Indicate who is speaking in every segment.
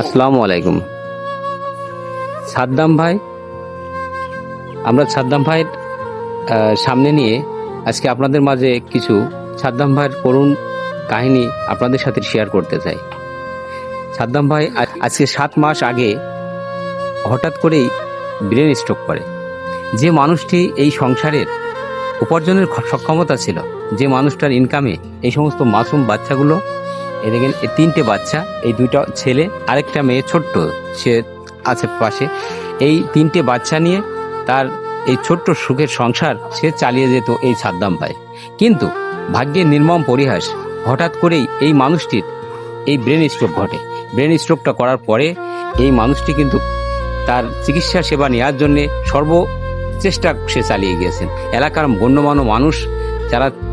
Speaker 1: আসসালামু আলাইকুম। সাদ্দাম ভাই, আমরা সাদ্দাম ভাইয়ের সামনে নিয়ে আজকে আপনাদের মাঝে কিছু সাদ্দাম ভাইয়ের করুণ কাহিনী আপনাদের সাথে শেয়ার করতে চাই। সাদ্দাম ভাই আজকে 7 মাস আগে হঠাৎ করেই ব্রেন স্ট্রোক করে। যে মানুষটি এই সংসারের উপার্জনের সক্ষমতা ছিল, যে মানুষটার ইনকামে এই সমস্ত মাসুম বাচ্চাগুলো, এই দেখেন এই 3টে বাচ্চা, এই 2টা ছেলে, আরেকটা মেয়ে ছোট্ট সে আছে পাশে, এই 3টে বাচ্চা নিয়ে তার এই ছোট্ট সুখের সংসার সে চালিয়ে যেত এই সাদ্দাম ভাই। কিন্তু ভাগ্যের নির্মম পরিহাস, হঠাৎ করেই এই মানুষটির এই ব্রেন স্ট্রোক ঘটে। ব্রেন স্ট্রোকটা করার পরে এই মানুষটি কিন্তু তার চিকিৎসা সেবা নেওয়ার জন্যে চেষ্টা সে চালিয়ে গিয়েছেন। এলাকার গণ্যমান্য মানুষ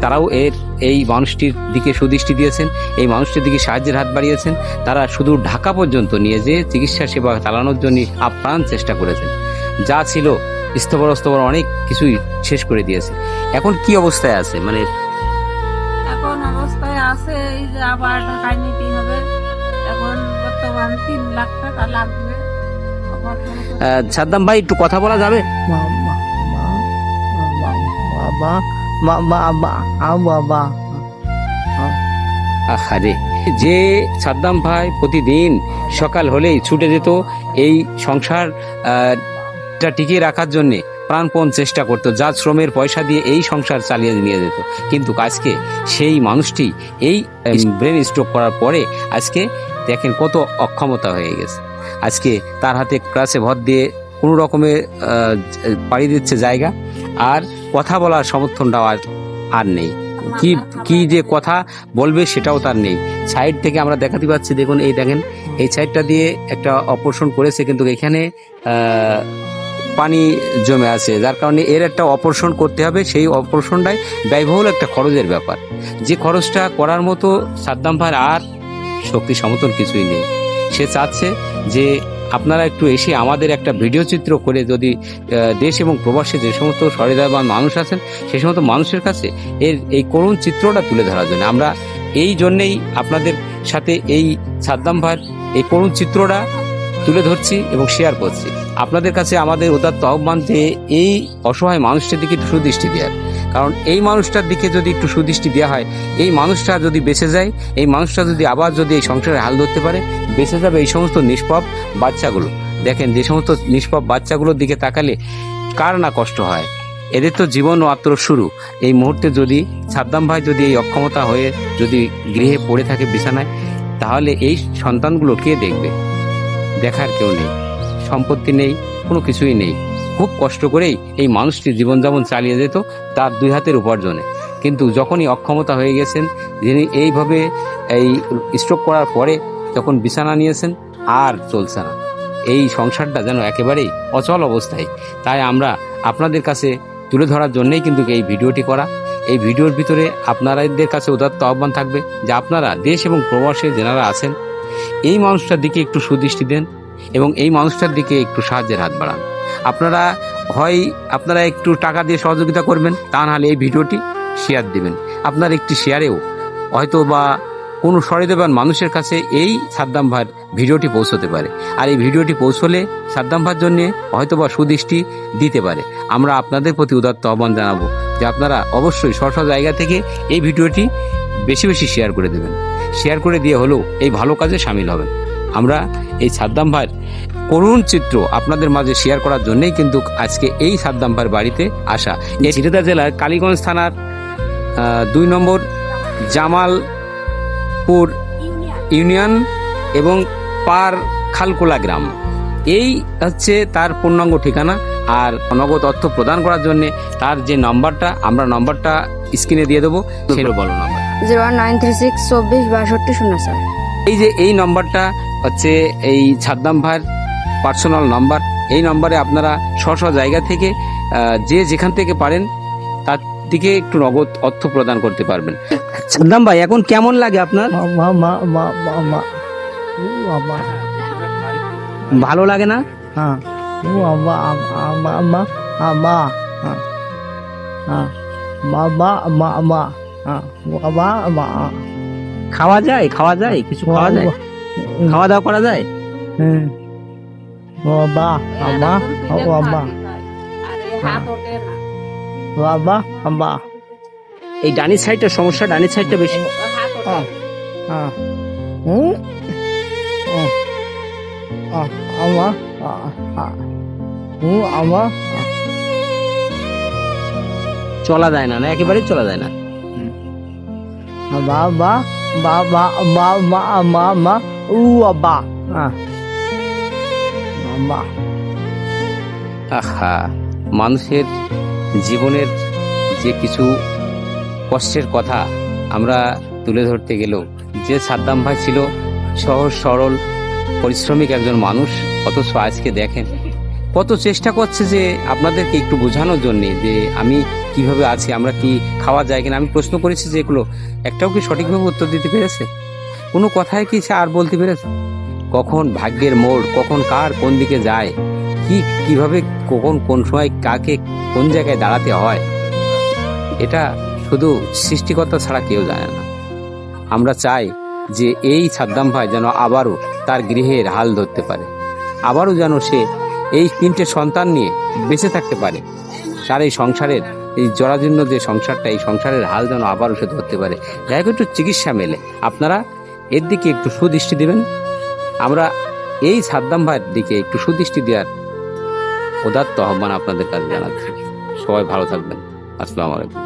Speaker 1: তারাও এই মানুষটির দিকে সুদৃষ্টি দিয়েছেন, এই মানুষটির দিকে সাহায্যের হাত বাড়িয়েছেন। তারা শুধু ঢাকা পর্যন্ত নিয়ে যেয়ে চিকিৎসা সেবা চালানোর জন্য আপ্রাণ চেষ্টা করেছেন। যা ছিল স্থবর অনেক কিছুই শেষ করে দিয়েছে। এখন কি অবস্থায় আছে? মানে
Speaker 2: এখন অবস্থায় আছে এই যে আবার ঢাকায় নিতে হবে। এখন বর্তমান 3 লাখ টাকা লাগবে।
Speaker 1: সাদ্দাম ভাই, একটু কথা বলা যাবে? আরে, যে সাদ্দাম ভাই প্রতিদিন সকাল হলেই ছুটে যেত এই সংসার টিকিয়ে রাখার জন্য, প্রাণপণ চেষ্টা করতো, যার শ্রমের পয়সা দিয়ে এই সংসার চালিয়ে নিয়ে যেত। কিন্তু আজকে সেই মানুষটি এই ব্রেন স্ট্রোক করার পরে আজকে দেখেন কত অক্ষমতা হয়ে গেছে। আজকে তার হাতে ক্রাসে ভর দিয়ে কোনো রকমে পাড়ি দিচ্ছে জায়গা, আর কথা বলার সমর্থনটাও আর নেই। কি যে কথা বলবে সেটাও তার নেই। সাইড থেকে আমরা দেখাতে পাচ্ছি, দেখুন এই দেখেন এই সাইডটা দিয়ে একটা অপারেশন করেছে, কিন্তু এখানে পানি জমে আছে, যার কারণে এর একটা অপারেশন করতে হবে। সেই অপারেশনটাই ব্যয়বহুল একটা খরচের ব্যাপার, যে খরচটা করার মতো সাদ্দাম ভাইয়ের আর শক্তি সমর্থন কিছুই নেই। সে চাচ্ছে যে আপনারা একটু এসে আমাদের একটা ভিডিও চিত্র করে, যদি দেশ এবং প্রবাসে যে সমস্ত সহৃদয়বান মানুষ আছেন সেই সমস্ত মানুষের কাছে এই করুণ চিত্রটা তুলে ধরার জন্য আমরা এই জন্যেই আপনাদের সাথে এই সাদ্দাম ভাইয়ের এই করুণ চিত্রটা তুলে ধরছি এবং শেয়ার করছি। আপনাদের কাছে আমাদের উদাত্ত আহ্বান যে এই অসহায় মানুষটার দিকে একটু সুদৃষ্টি দেওয়ার, কারণ এই মানুষটার দিকে যদি একটু সুদৃষ্টি দেওয়া হয়, এই মানুষটা যদি বেঁচে যায়, এই মানুষটা যদি আবার যদি এই সংসারে হাল ধরতে পারে, বেঁচে যাবে এই সমস্ত নিষ্পাপ বাচ্চাগুলো। দেখেন যে সমস্ত নিষ্পাপ বাচ্চাগুলোর দিকে তাকালে কার না কষ্ট হয়। এদের তো জীবন মাত্র শুরু। এই মুহূর্তে যদি সাদ্দাম ভাই যদি এই অক্ষমতা হয়ে যদি গৃহে পড়ে থাকে বিছানায়, তাহলে এই সন্তানগুলো কে দেখবে? দেখার কেউ নেই, সম্পত্তি নেই, কোনো কিছুই নেই। খুব কষ্ট করেই এই মানুষটি জীবনযাপন চালিয়ে যেত তার 2 হাতের উপার্জনে। কিন্তু যখনই অক্ষমতা হয়ে গেছেন, যিনি এইভাবে এই স্ট্রোক করার পরে যখন বিছানা নিয়েছেন, আর চলছে না, এই সংসারটা যেন একেবারেই অচল অবস্থায়। তাই আমরা আপনাদের কাছে তুলে ধরার জন্যই কিন্তু এই ভিডিওটি করা। এই ভিডিওর ভিতরে আপনাদের কাছে উদাত্ত আহ্বান থাকবে যে আপনারা দেশ এবং প্রবাসে যারা আছেন, এই মানুষটার দিকে একটু সুদৃষ্টি দেন এবং এই মানুষটার দিকে একটু সাহায্যের হাত বাড়ান। আপনারা একটু টাকা দিয়ে সহযোগিতা করবেন, তা নাহলে এই ভিডিওটি শেয়ার দিবেন। আপনার একটি শেয়ারেও হয়তো বা কোনো সহৃদয়বান মানুষের কাছে এই সাদ্দাম ভাইয়ের ভিডিওটি পৌঁছতে পারে, আর এই ভিডিওটি পৌঁছলে সাদ্দাম ভাইয়ের জন্য হয়তো বা সুদৃষ্টি দিতে পারে। আমরা আপনাদের প্রতি উদাত্ত আহ্বান জানাবো যে আপনারা অবশ্যই স্ব জায়গা থেকে এই ভিডিওটি বেশি বেশি শেয়ার করে দেবেন। শেয়ার করে দিয়ে হলেও এই ভালো কাজে সামিল হবেন। আমরা এই সাদ্দাম ভাইয়ের করুণ চিত্র আপনাদের মাঝে শেয়ার করার জন্যই কিন্তু আজকে এই সাদ্দাম ভাইয়ের বাড়িতে আসা। এই ঝিনাইদহ জেলার কালীগঞ্জ থানার 2 নম্বর জামালপুর ইউনিয়ন এবং পার খালকোলা গ্রাম, এই হচ্ছে তার পূর্ণাঙ্গ ঠিকানা। আর নগদ অর্থ প্রদান করার জন্য তার যে নাম্বারটা, আমরা নাম্বারটা স্ক্রিনে দিয়ে দেবো, সেটা বলো নাম্বার
Speaker 3: 01936 24 62 04।
Speaker 1: এই নাম্বারটা হচ্ছে এই সাদ্দাম ভাইয়ের পার্সোনাল নাম্বার। এই নাম্বারে আপনারা স্ব জায়গা থেকে যে যেখান থেকে পারেন তার দিকে একটু নগদ অর্থ প্রদান করতে পারবেন। সাদ্দাম ভাই, এখন কেমন লাগে আপনার? ভালো লাগে না? খাওয়া যায় কিছু? খাওয়া দাওয়া করা যায়?
Speaker 4: বাবা বাবা বাবা
Speaker 2: আর এই হাত ওঠে না,
Speaker 4: বাবা বাবা
Speaker 1: এই ডানি সাইডটা সমস্যা, ডানি সাইডটা বেশি।
Speaker 2: হাত ওঠে না।
Speaker 4: আমার আমার
Speaker 1: চলা যায় না, না একেবারেই চলা যায় না।
Speaker 4: বাবা বাবা বাবা মামা উ বাবা বাবা
Speaker 1: আহা, মানুষের জীবনের যে কিছু কষ্টের কথা আমরা তুলে ধরতে গেলেও, যে সাদ্দাম ভাই ছিল সহজ সরল পরিশ্রমিক একজন মানুষ, অথচ আজকে দেখেন কত চেষ্টা করছে যে আপনাদেরকে একটু বোঝানোর জন্যে যে আমি কিভাবে আছি, আমরা কি খাওয়া যায় কিনা। আমি প্রশ্ন করেছি যে এগুলো একটাও কি সঠিকভাবে উত্তর দিতে পেরেছে? কোনো কথায় কি সে আর বলতে পেরেছে? কখন ভাগ্যের মোড়, কখন কার কোন দিকে যায়, কিভাবে কখন কোন সময় কাকে কোন জায়গায় দাঁড়াতে হয়, এটা শুধু সৃষ্টিকর্তা ছাড়া কেউ জানে না। আমরা চাই যে এই সাদ্দাম ভাই যেন আবারও তার গৃহের হাল ধরতে পারে, আবারও যেন সে এই 3টে সন্তান নিয়ে বেঁচে থাকতে পারে, তার এই সংসারের এই জরাজীর্ণ যে সংসারটা, এই সংসারের হাল যেন আবারও সে ধরতে পারে। যাই হোক, একটু চিকিৎসা মেলে আপনারা এর দিকে একটু সুদৃষ্টি দেবেন। আমরা এই সাদ্দাম ভাইয়ের দিকে একটু সুদৃষ্টি দেওয়ার উদাত্ত আহ্বান আপনাদের কাছে জানাচ্ছি। সবাই ভালো থাকবেন। আসসালামু আলাইকুম।